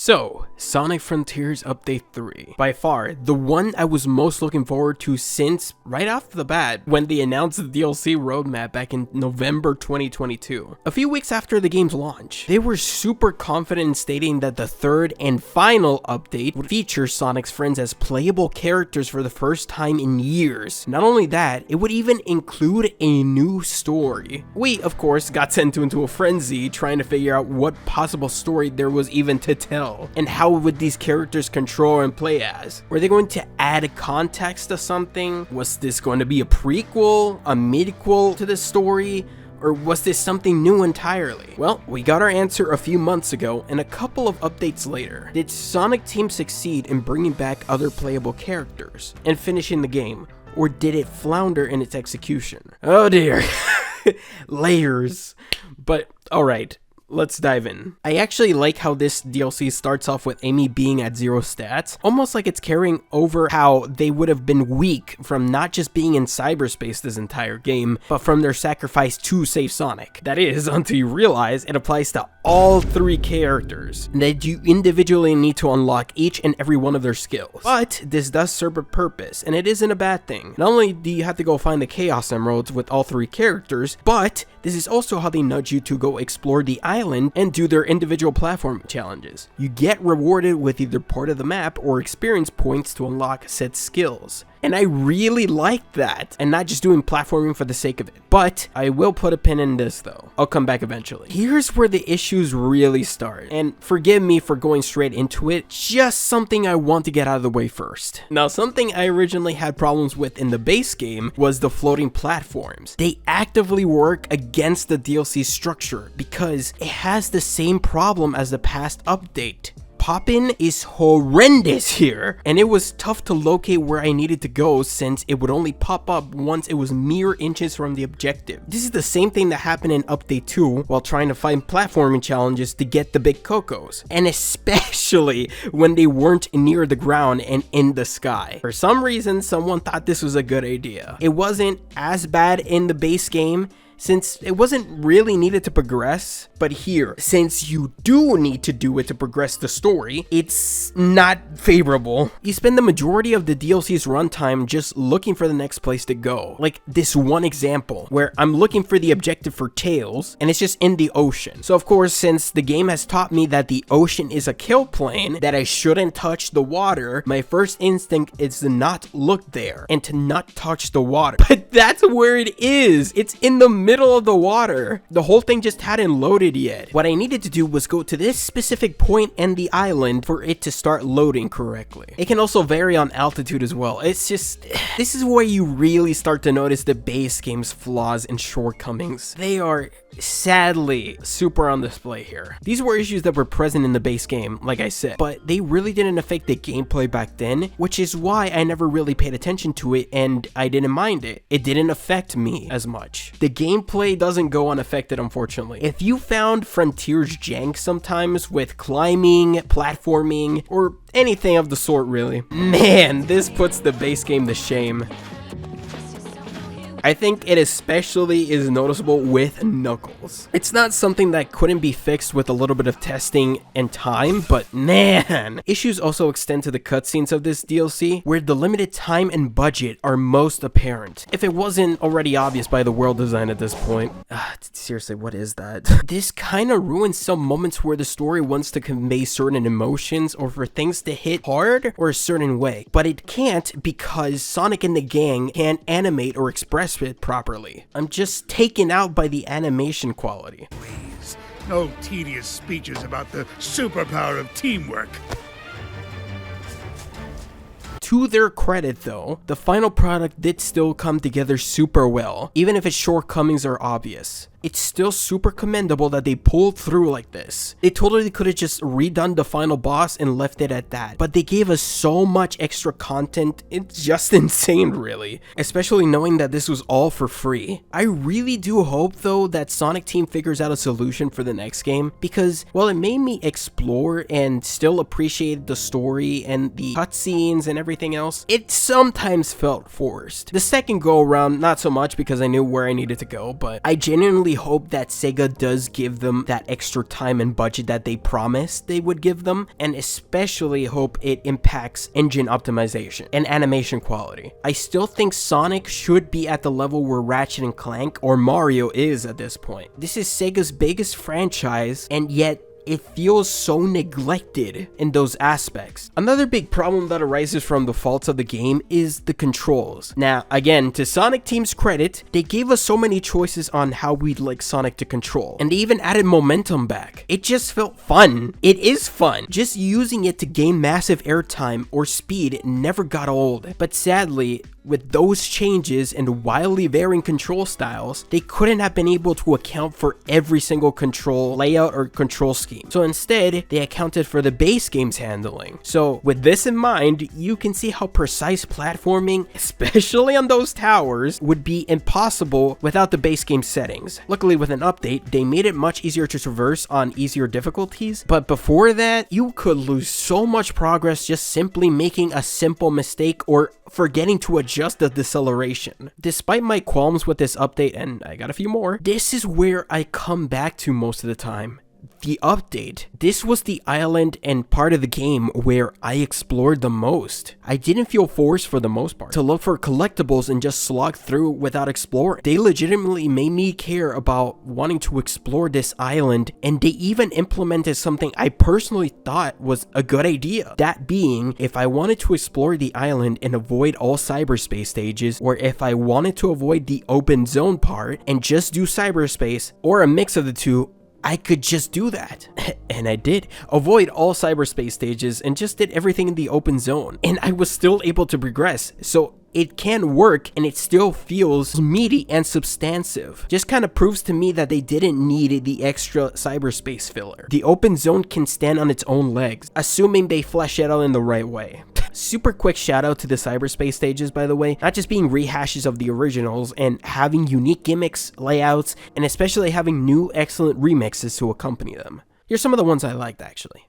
So, Sonic Frontiers Update 3. By far, the one I was most looking forward to since right off the bat when they announced the DLC roadmap back in November 2022. A few weeks after the game's launch, they were super confident in stating that the third and final update would feature Sonic's friends as playable characters for the first time in years. Not only that, it would even include a new story. We, of course, got sent into a frenzy trying to figure out what possible story there was even to tell. And how would these characters control and play as? Were they going to add context to something? Was this going to be a prequel, a midquel to the story? Or was this something new entirely? Well, we got our answer a few months ago, and a couple of updates later. Did Sonic Team succeed in bringing back other playable characters and finishing the game? Or did it flounder in its execution? Oh dear. Layers. But alright. Let's dive in. I actually like how this DLC starts off with Amy being at 0 stats, almost like it's carrying over how they would have been weak from not just being in cyberspace this entire game, but from their sacrifice to save Sonic. That is, until you realize it applies to all 3 characters, and that you individually need to unlock each and every one of their skills. But this does serve a purpose, and it isn't a bad thing. Not only do you have to go find the Chaos Emeralds with all 3 characters, but this is also how they nudge you to go explore the island and do their individual platform challenges. You get rewarded with either part of the map or experience points to unlock said skills. And I really like that, and not just doing platforming for the sake of it. But I will put a pin in this though. I'll come back eventually. Here's where the issues really start, and forgive me for going straight into it, just something I want to get out of the way first. Now, something I originally had problems with in the base game was the floating platforms. They actively work against the DLC structure because it has the same problem as the past update. Pop-in is horrendous here, and it was tough to locate where I needed to go since it would only pop up once it was mere inches from the objective. This is the same thing that happened in Update 2 while trying to find platforming challenges to get the big Cocos, and especially when they weren't near the ground and in the sky. For some reason, someone thought this was a good idea. It wasn't as bad in the base game, since it wasn't really needed to progress, but here, since you do need to do it to progress the story, it's not favorable. You spend the majority of the DLC's runtime just looking for the next place to go. Like this one example, where I'm looking for the objective for Tails, and it's just in the ocean. So of course, since the game has taught me that the ocean is a kill plane, that I shouldn't touch the water, my first instinct is to not look there, and to not touch the water. But that's where it is! It's in the middle of the water. The whole thing just hadn't loaded yet. What I needed to do was go to this specific point in the island for it to start loading correctly. It can also vary on altitude as well. It's just, this is where you really start to notice the base game's flaws and shortcomings. They are sadly super on display here. These were issues that were present in the base game, like I said, but they really didn't affect the gameplay back then, which is why I never really paid attention to it and I didn't mind it. It didn't affect me as much. The gameplay doesn't go unaffected, unfortunately. If you found Frontiers jank sometimes with climbing, platforming, or anything of the sort really, man, this puts the base game to shame. I think it especially is noticeable with Knuckles. It's not something that couldn't be fixed with a little bit of testing and time, but man! Issues also extend to the cutscenes of this DLC, where the limited time and budget are most apparent, if it wasn't already obvious by the world design at this point. Seriously, what is that? This kinda ruins some moments where the story wants to convey certain emotions or for things to hit hard or a certain way, but it can't because Sonic and the gang can't animate or express it properly. I'm just taken out by the animation quality. Please, no tedious speeches about the superpower of teamwork. To their credit though, the final product did still come together super well, even if its shortcomings are obvious. It's still super commendable that they pulled through like this. They totally could have just redone the final boss and left it at that, but they gave us so much extra content, it's just insane really, especially knowing that this was all for free. I really do hope though that Sonic Team figures out a solution for the next game, because while it made me explore and still appreciate the story and the cutscenes and everything else, it sometimes felt forced. The second go around, not so much because I knew where I needed to go, but I genuinely really hope that Sega does give them that extra time and budget that they promised they would give them, and especially hope it impacts engine optimization and animation quality. I still think Sonic should be at the level where Ratchet and Clank or Mario is at this point. This is Sega's biggest franchise, and yet it feels so neglected in those aspects. Another big problem that arises from the faults of the game is the controls. Now, again, to Sonic Team's credit, they gave us so many choices on how we'd like Sonic to control, and they even added momentum back. It just felt fun. It is fun. Just using it to gain massive airtime or speed never got old. But sadly, with those changes and wildly varying control styles, they couldn't have been able to account for every single control layout or control scheme. So instead, they accounted for the base game's handling. So with this in mind, you can see how precise platforming, especially on those towers, would be impossible without the base game settings. Luckily, with an update, they made it much easier to traverse on easier difficulties, but before that, you could lose so much progress just simply making a simple mistake or forgetting to adjust the deceleration. Despite my qualms with this update, and I got a few more, this is where I come back to most of the time. The update. This was the island and part of the game where I explored the most. I didn't feel forced for the most part to look for collectibles and just slog through without exploring. They legitimately made me care about wanting to explore this island, and they even implemented something I personally thought was a good idea. That being, if I wanted to explore the island and avoid all cyberspace stages, or if I wanted to avoid the open zone part and just do cyberspace, or a mix of the two, I could just do that. And I did. Avoid all cyberspace stages and just did everything in the open zone. And I was still able to progress. So it can work and it still feels meaty and substantive. Just kind of proves to me that they didn't need the extra cyberspace filler. The open zone can stand on its own legs, assuming they flesh it out in the right way. Super quick shout out to the cyberspace stages, by the way, not just being rehashes of the originals and having unique gimmicks, layouts, and especially having new excellent remixes to accompany them. Here's some of the ones I liked actually.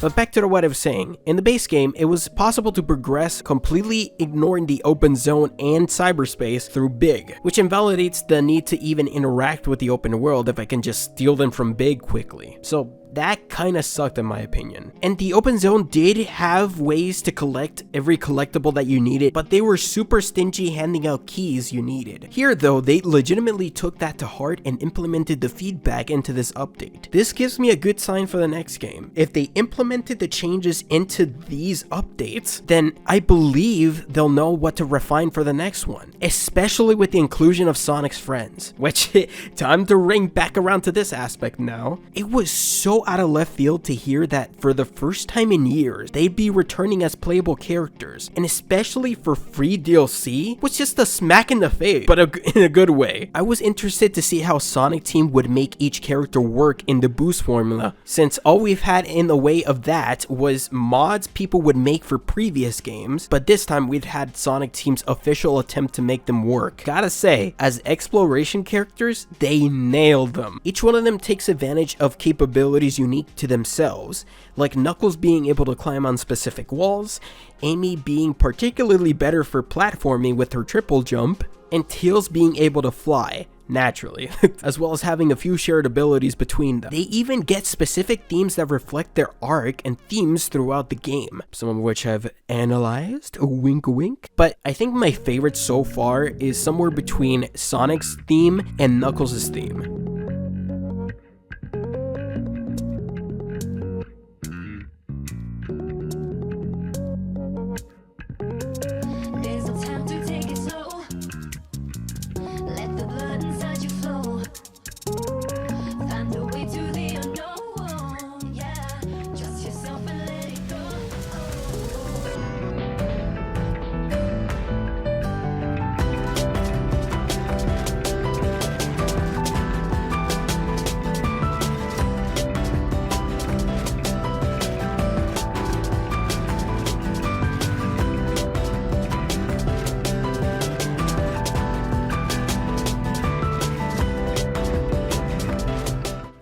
But back to what I was saying, in the base game, it was possible to progress completely ignoring the open zone and cyberspace through Big, which invalidates the need to even interact with the open world if I can just steal them from Big quickly. So That kinda sucked in my opinion. And the open zone did have ways to collect every collectible that you needed, but they were super stingy handing out keys you needed. Here though, they legitimately took that to heart and implemented the feedback into this update. This gives me a good sign for the next game. If they implemented the changes into these updates, then I believe they'll know what to refine for the next one, especially with the inclusion of Sonic's friends, which time to ring back around to this aspect now. It was so out of left field to hear that for the first time in years, they'd be returning as playable characters, and especially for free DLC, was just a smack in the face, but in a good way. I was interested to see how Sonic Team would make each character work in the boost formula, since all we've had in the way of that was mods people would make for previous games, but this time we'd had Sonic Team's official attempt to make them work. Gotta say, as exploration characters, they nailed them. Each one of them takes advantage of capabilities unique to themselves, like Knuckles being able to climb on specific walls, Amy being particularly better for platforming with her triple jump, and Tails being able to fly, naturally, as well as having a few shared abilities between them. They even get specific themes that reflect their arc and themes throughout the game, some of which I've analyzed, a wink wink. But I think my favorite so far is somewhere between Sonic's theme and Knuckles' theme.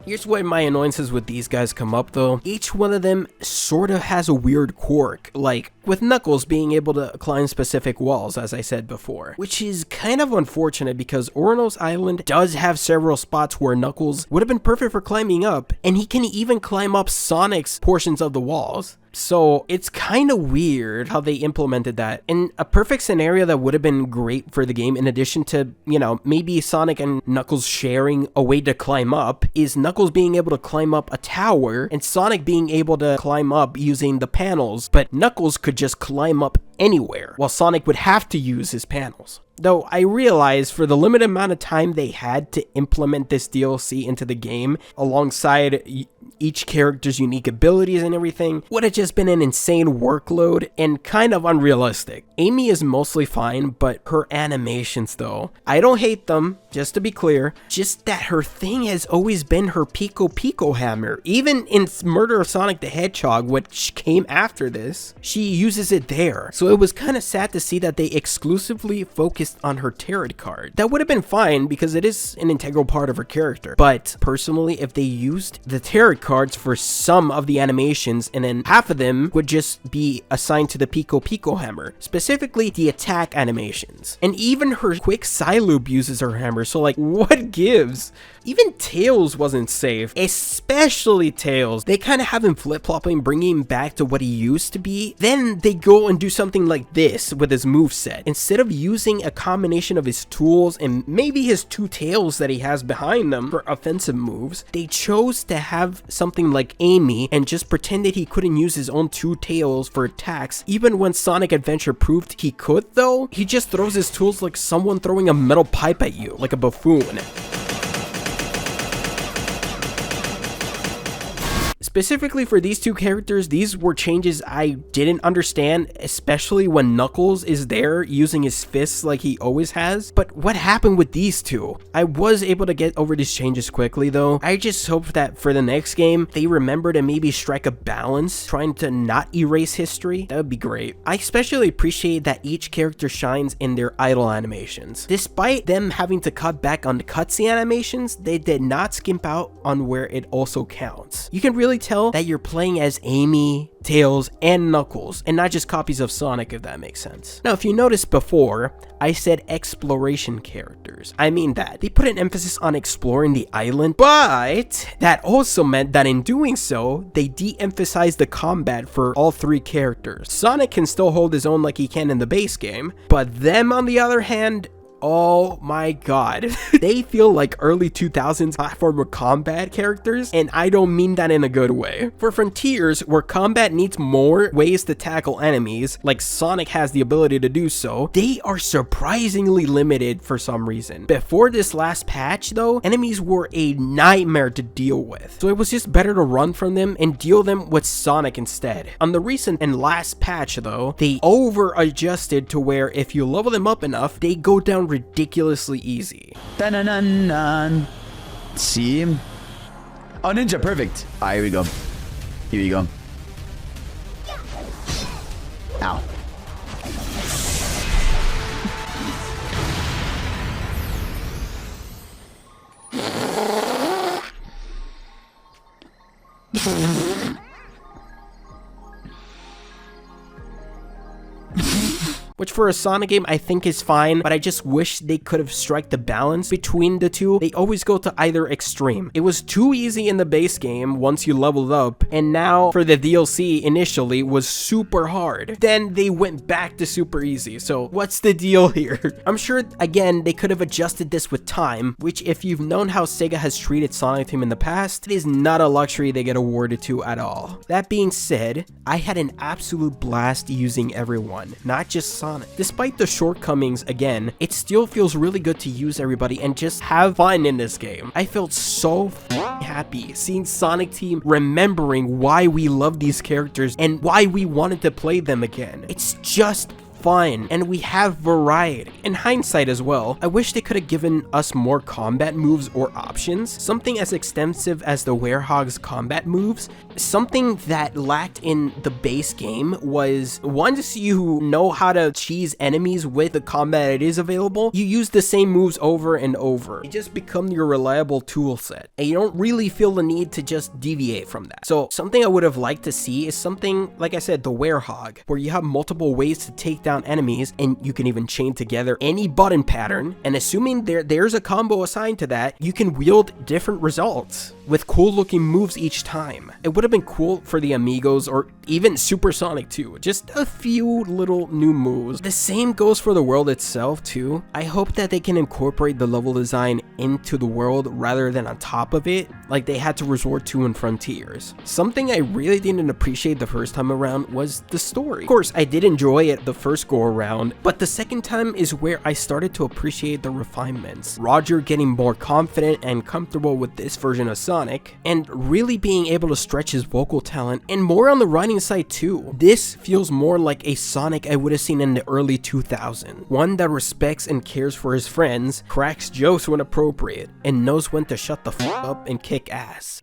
Here's where my annoyances with these guys come up though. Each one of them sort of has a weird quirk, like with Knuckles being able to climb specific walls, as I said before, which is kind of unfortunate because Oronos Island does have several spots where Knuckles would have been perfect for climbing up, and he can even climb up Sonic's portions of the walls. So it's kind of weird how they implemented that. And a perfect scenario that would have been great for the game, in addition to, you know, maybe Sonic and Knuckles sharing a way to climb up, is Knuckles being able to climb up a tower and Sonic being able to climb up using the panels, but Knuckles could just climb up anywhere, while Sonic would have to use his panels. Though I realize for the limited amount of time they had to implement this DLC into the game, alongside each character's unique abilities and everything, would have just been an insane workload and kind of unrealistic. Amy is mostly fine, but her animations though, I don't hate them, just to be clear, just that her thing has always been her Pico Pico hammer. Even in Murder of Sonic the Hedgehog, which came after this, she uses it there. So it was kind of sad to see that they exclusively focused on her tarot card. That would have been fine because it is an integral part of her character. But personally, if they used the tarot cards for some of the animations and then half of them would just be assigned to the Pico Pico hammer, specifically the attack animations. And even her quick Psyloop uses her hammer, so like, what gives? Even Tails wasn't safe, especially Tails. They kind of have him flip-flopping, bringing him back to what he used to be. Then they go and do something like this with his moveset. Instead of using a combination of his tools and maybe his two tails that he has behind them for offensive moves, they chose to have something like Amy and just pretended he couldn't use his own two tails for attacks. Even when Sonic Adventure proved he could though, he just throws his tools like someone throwing a metal pipe at you, like a buffoon. Specifically for these two characters, these were changes I didn't understand, especially when Knuckles is there using his fists like he always has. But what happened with these two? I was able to get over these changes quickly though. I just hope that for the next game, they remember to maybe strike a balance, trying to not erase history. That would be great. I especially appreciate that each character shines in their idle animations. Despite them having to cut back on the cutscene animations, they did not skimp out on where it also counts. You can really tell that you're playing as Amy, Tails, and Knuckles, and not just copies of Sonic, if that makes sense. Now, if you noticed before, I said exploration characters. I mean that. They put an emphasis on exploring the island, but that also meant that in doing so, they de-emphasized the combat for all three characters. Sonic can still hold his own like he can in the base game, but them on the other hand, oh my god. They feel like early 2000s platformer combat characters, and I don't mean that in a good way. For Frontiers, where combat needs more ways to tackle enemies, like Sonic has the ability to do so, they are surprisingly limited for some reason. Before this last patch though, enemies were a nightmare to deal with, so it was just better to run from them and deal them with Sonic instead. On the recent and last patch though, they over adjusted to where if you level them up enough, they go down ridiculously easy. Dun-dun-dun-dun. See? Oh, Ninja, perfect. Alright, here we go. Here we go. Ow. Which for a Sonic game I think is fine, but I just wish they could have struck the balance between the two. They always go to either extreme. It was too easy in the base game once you leveled up, and now for the DLC initially was super hard. Then they went back to super easy, so what's the deal here? I'm sure, again, they could have adjusted this with time, which if you've known how Sega has treated Sonic Team in the past, it is not a luxury they get awarded to at all. That being said, I had an absolute blast using everyone, not just Sonic. Despite the shortcomings, again, it still feels really good to use everybody and just have fun in this game. I felt so happy seeing Sonic Team remembering why we love these characters and why we wanted to play them again. It's just fun, and we have variety. In hindsight as well, I wish they could have given us more combat moves or options, something as extensive as the Werehog's combat moves. Something that lacked in the base game was, once you know how to cheese enemies with the combat that is available, you use the same moves over and over. It just becomes your reliable tool set, and you don't really feel the need to just deviate from that. So something I would have liked to see is something, like I said, the Werehog, where you have multiple ways to take down enemies, and you can even chain together any button pattern, and assuming there's a combo assigned to that, you can wield different results with cool looking moves each time. It would have been cool for the Amigos or even Super Sonic 2, just a few little new moves. The same goes for the world itself too. I hope that they can incorporate the level design into the world rather than on top of it, like they had to resort to in Frontiers. Something I really didn't appreciate the first time around was the story. Of course, I did enjoy it the first go around, but the second time is where I started to appreciate the refinements. Roger getting more confident and comfortable with this version of Sonic, and really being able to stretch his vocal talent, and more on the writing side too. This feels more like a Sonic I would have seen in the early 2000s. One that respects and cares for his friends, cracks jokes when appropriate, and knows when to shut the f up and kick ass.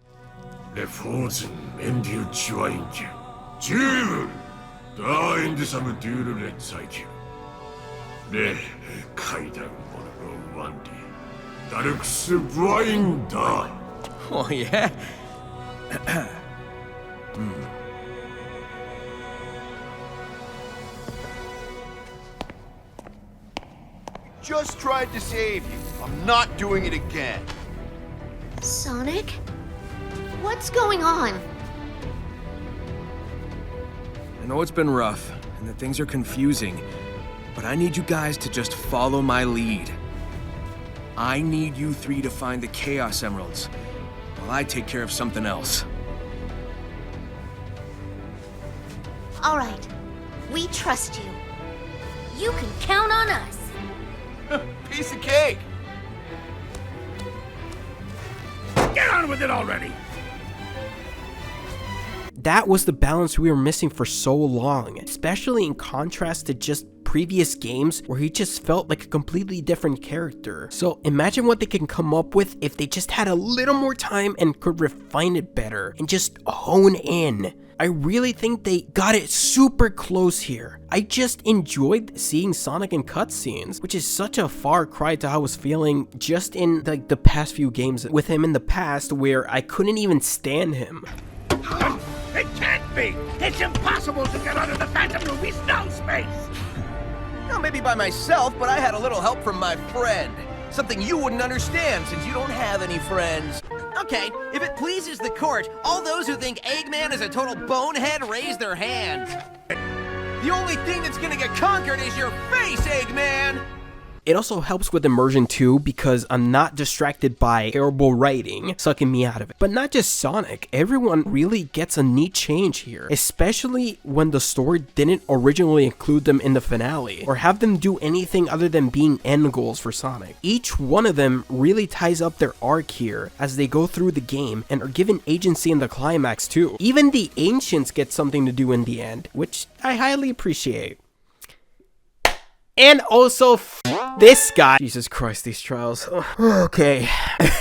Oh yeah? Just tried to save you. I'm not doing it again. Sonic? What's going on? I know it's been rough, and that things are confusing, but I need you guys to just follow my lead. I need you three to find the Chaos Emeralds, while I take care of something else. All right. We trust you. You can count on us. Piece of cake. Get on with it already! That was the balance we were missing for so long, especially in contrast to just previous games where he just felt like a completely different character. So imagine what they can come up with if they just had a little more time and could refine it better and just hone in. I really think they got it super close here. I just enjoyed seeing Sonic in cutscenes, which is such a far cry to how I was feeling just in like the past few games with him in the past, where I couldn't even stand him. It can't be! It's impossible to get out of the Phantom Ruby's null space! Well, maybe by myself, but I had a little help from my friend. Something you wouldn't understand since you don't have any friends. Okay, if it pleases the court, all those who think Eggman is a total bonehead raise their hands. The only thing that's gonna get conquered is your face, Eggman! It also helps with immersion too, because I'm not distracted by terrible writing sucking me out of it. But not just Sonic, everyone really gets a neat change here, especially when the story didn't originally include them in the finale, or have them do anything other than being end goals for Sonic. Each one of them really ties up their arc here as they go through the game and are given agency in the climax too. Even the Ancients get something to do in the end, which I highly appreciate. And also, this guy. Jesus Christ, these trials. Okay.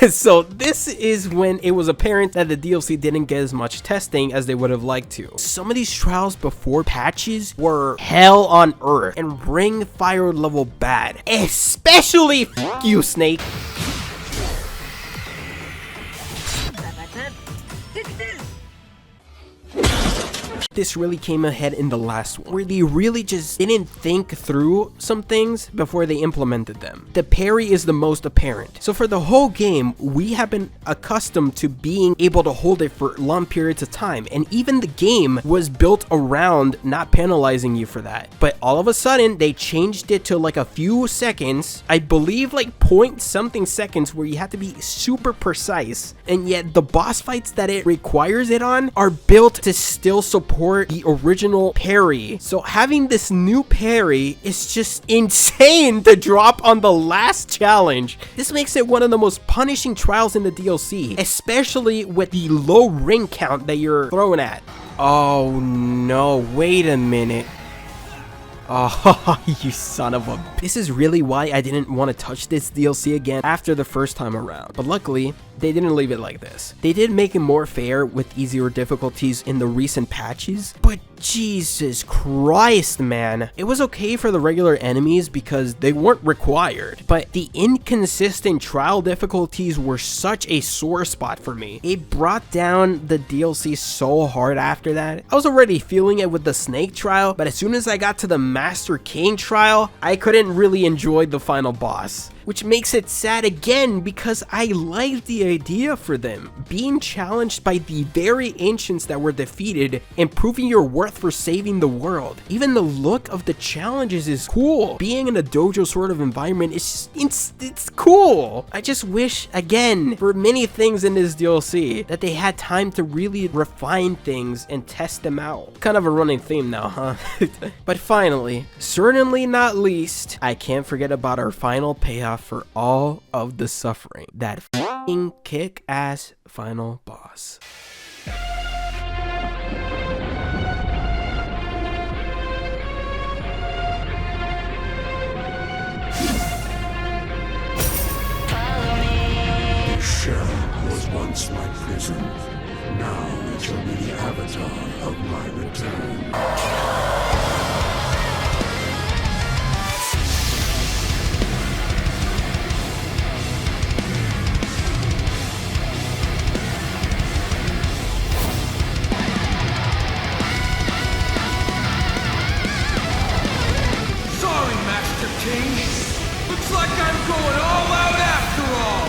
So this is when it was apparent that the DLC didn't get as much testing as they would have liked to. Some of these trials before patches were hell on earth and ring fire level bad. Especially you, Snake. This really came ahead in the last one, where they really just didn't think through some things before they implemented them. The parry is the most apparent. So for the whole game, we have been accustomed to being able to hold it for long periods of time, and even the game was built around not penalizing you for that. But all of a sudden, they changed it to like a few seconds, I believe like point something seconds, where you have to be super precise, and yet the boss fights that it requires it on are built to still support the original parry. So having this new parry is just insane to drop on the last challenge. This makes it one of the most punishing trials in the DLC, especially with the low ring count that you're thrown at. Oh no, wait a minute. Oh, you son of a... This is really why I didn't want to touch this DLC again after the first time around. But luckily, they didn't leave it like this. They did make it more fair with easier difficulties in the recent patches, but Jesus Christ, man. It was okay for the regular enemies because they weren't required, but the inconsistent trial difficulties were such a sore spot for me. It brought down the DLC so hard after that. I was already feeling it with the Snake trial, but as soon as I got to the Master King trial, I couldn't really enjoy the final boss. Which makes it sad again because I liked the idea for them. Being challenged by the very ancients that were defeated and proving your worth for saving the world. Even the look of the challenges is cool. Being in a dojo sort of environment is it's cool. I just wish, again, for many things in this DLC, that they had time to really refine things and test them out. Kind of a running theme now, huh? But finally, certainly not least, I can't forget about our final payoff for all of the suffering. That f***ing kick-ass final boss. This shell was once my prison. Now it shall be the avatar of my return. Looks like I'm going all out after all!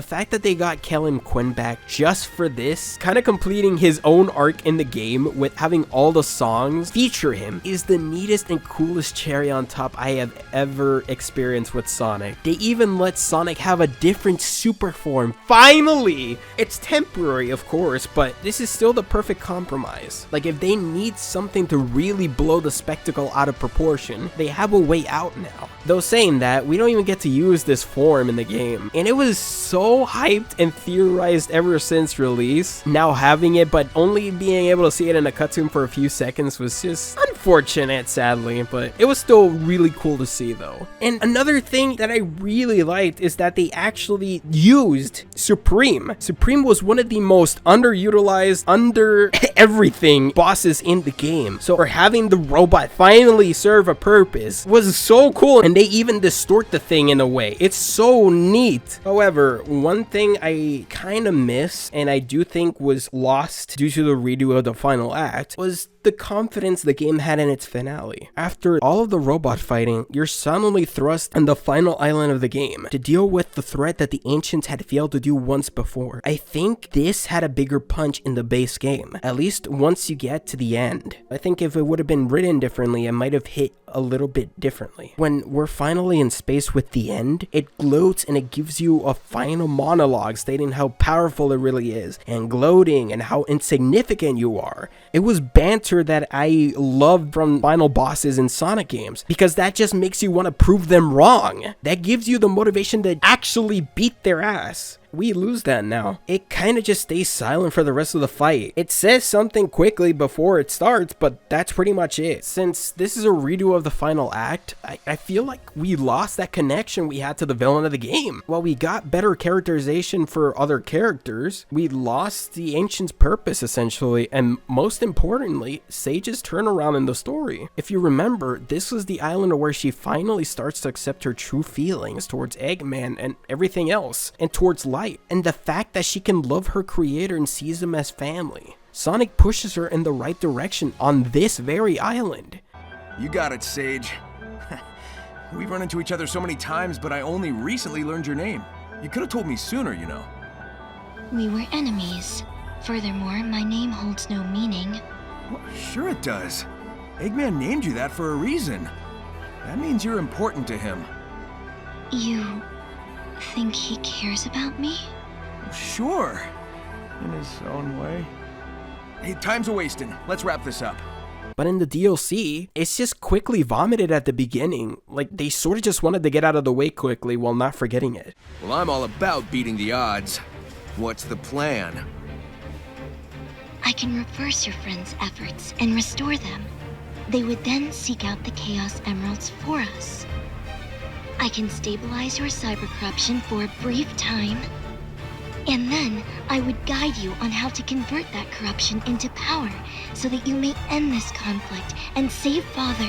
the fact that they got Kellen Quinn back just for this, kind of completing his own arc in the game with having all the songs feature him, is the neatest and coolest cherry on top I have ever experienced with Sonic. They even let Sonic have a different super form. Finally! It's temporary, of course, but this is still the perfect compromise. Like, if they need something to really blow the spectacle out of proportion, they have a way out now. Though saying that, we don't even get to use this form in the game, and it was so hyped and theorized ever since release. Now having it, but only being able to see it in a cutscene for a few seconds was just unfortunate, sadly, but it was still really cool to see though. And another thing that I really liked is that they actually used Supreme. Supreme was one of the most underutilized, under everything bosses in the game. So for having the robot finally serve a purpose was so cool, and they even distort the thing in a way. It's so neat. However, one thing I kind of miss, and I do think was lost due to the redo of the final act, was the confidence the game had in its finale. After all of the robot fighting, you're suddenly thrust on the final island of the game to deal with the threat that the ancients had failed to do once before. I think this had a bigger punch in the base game, at least once you get to the end. I think if it would have been written differently, it might have hit a little bit differently. When we're finally in space with the end, it gloats and it gives you a final monologue stating how powerful it really is, and gloating and how insignificant you are. It was banter that I love from final bosses in Sonic games, because that just makes you want to prove them wrong. That gives you the motivation to actually beat their ass. We lose that now. It kind of just stays silent for the rest of the fight. It says something quickly before it starts, but that's pretty much it. Since this is a redo of the final act, I feel like we lost that connection we had to the villain of the game. While we got better characterization for other characters, we lost the Ancient's purpose essentially, and most importantly, Sage's turnaround in the story. If you remember, this was the island where she finally starts to accept her true feelings towards Eggman and everything else, and towards life. And the fact that she can love her creator and sees him as family. Sonic pushes her in the right direction on this very island. You got it, Sage. We've run into each other so many times, but I only recently learned your name. You could have told me sooner, you know. We were enemies. Furthermore, my name holds no meaning. Well, sure it does. Eggman named you that for a reason. That means you're important to him. You think he cares about me? Sure. In his own way. Hey, time's a-wasting. Let's wrap this up. But in the DLC, it's just quickly vomited at the beginning. Like, they sort of just wanted to get out of the way quickly while not forgetting it. Well, I'm all about beating the odds. What's the plan? I can reverse your friends' efforts and restore them. They would then seek out the Chaos Emeralds for us. I can stabilize your cyber corruption for a brief time, and then I would guide you on how to convert that corruption into power so that you may end this conflict and save Father.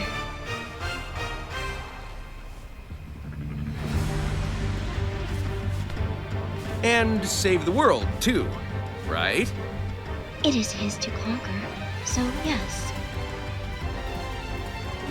And save the world, too, right? It is his to conquer, so yes.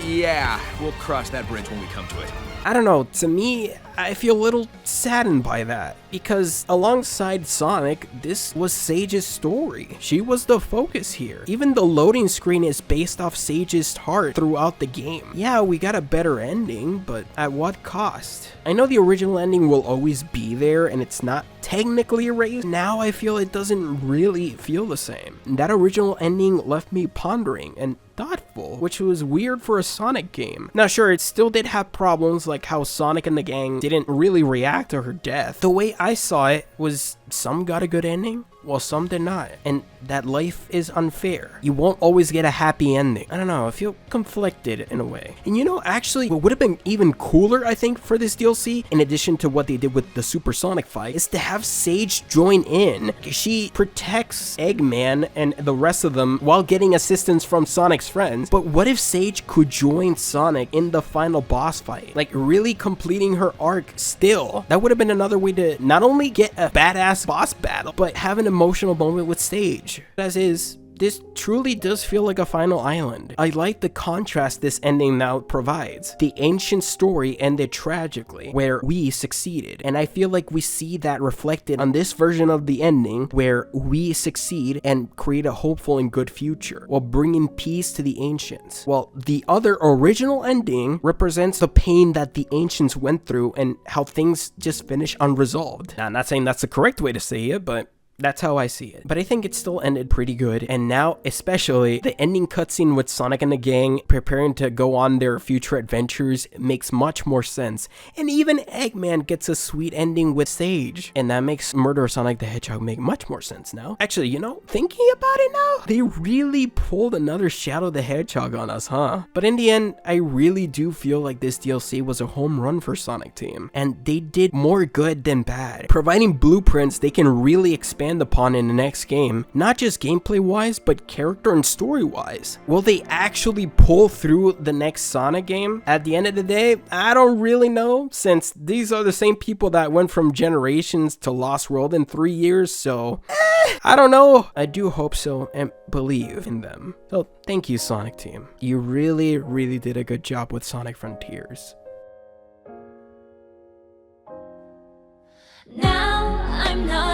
Yeah, we'll cross that bridge when we come to it. I don't know, to me, I feel a little saddened by that, because alongside Sonic, this was Sage's story. She was the focus here. Even the loading screen is based off Sage's heart throughout the game. Yeah, we got a better ending, but at what cost? I know the original ending will always be there, and it's not technically erased. Now I feel it doesn't really feel the same. That original ending left me pondering and thoughtful, which was weird for a Sonic game. Now sure, it still did have problems like how Sonic and the gang didn't really react to her death. The way I saw it was some got a good ending, while some did not, and that life is unfair. You won't always get a happy ending. I don't know, I feel conflicted in a way. And you know, actually, what would have been even cooler, I think, for this DLC, in addition to what they did with the Supersonic fight, is to have Sage join in. She protects Eggman and the rest of them while getting assistance from Sonic's friends. But what if Sage could join Sonic in the final boss fight? Like, really completing her arc still. That would have been another way to not only get a badass boss battle, but have an emotional moment with Sage. As is, this truly does feel like a final island. I like the contrast this ending now provides. The ancient story ended tragically, where we succeeded, and I feel like we see that reflected on this version of the ending, where we succeed and create a hopeful and good future, while bringing peace to the ancients. While the other original ending represents the pain that the ancients went through and how things just finish unresolved. Now, I'm not saying that's the correct way to say it, but that's how I see it. But I think it still ended pretty good, and now especially the ending cutscene with Sonic and the gang preparing to go on their future adventures makes much more sense. And even Eggman gets a sweet ending with Sage, and that makes Murder of Sonic the Hedgehog make much more sense now. Actually, you know, thinking about it now, they really pulled another Shadow the Hedgehog on us, huh? But in the end, I really do feel like this DLC was a home run for Sonic Team, and they did more good than bad, providing blueprints they can really expand upon in the next game, not just gameplay wise, but character and story wise. Will they actually pull through the next Sonic game? At the end of the day, I don't really know, since these are the same people that went from Generations to Lost World in 3 years, so I don't know. I do hope so and believe in them. So thank you, Sonic Team. You really did a good job with Sonic Frontiers. Now I'm not